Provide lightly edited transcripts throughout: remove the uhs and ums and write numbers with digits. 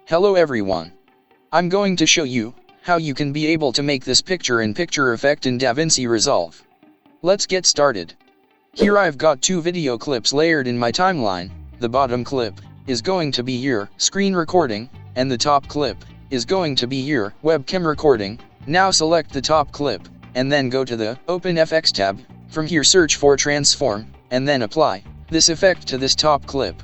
Hello everyone. I'm going to show you how you can be able to make this picture-in-picture effect in DaVinci Resolve. Let's get started. Here I've got two video clips layered in my timeline. The bottom clip is going to be your screen recording, and the top clip is going to be your webcam recording. Now select the top clip, and then go to the Open FX tab. From here search for Transform, and then apply this effect to this top clip,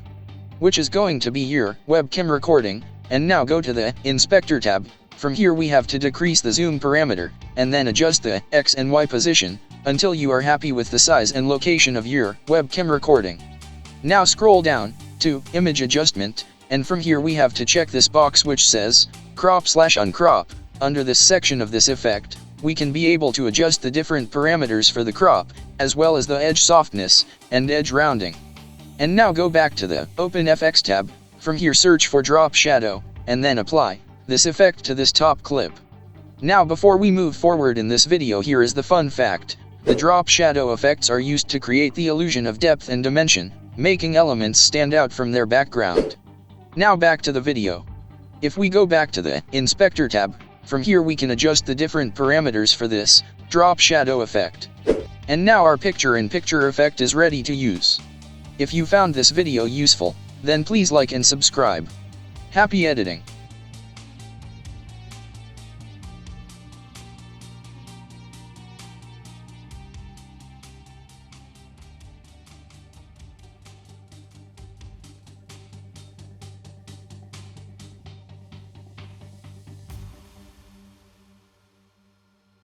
which is going to be your webcam recording. And now go to the Inspector tab. From here we have to decrease the zoom parameter, and then adjust the X and Y position, until you are happy with the size and location of your webcam recording. Now scroll down to Image Adjustment, and from here we have to check this box which says Crop/Uncrop. Under this section of this effect, we can be able to adjust the different parameters for the crop, as well as the edge softness, and edge rounding. And now go back to the Open FX tab. From here search for Drop Shadow, and then apply this effect to this top clip. Now before we move forward in this video, here is the fun fact. The drop shadow effects are used to create the illusion of depth and dimension, making elements stand out from their background. Now back to the video. If we go back to the Inspector tab, from here we can adjust the different parameters for this drop shadow effect. And now our picture-in-picture effect is ready to use. If you found this video useful, then please like and subscribe. Happy editing!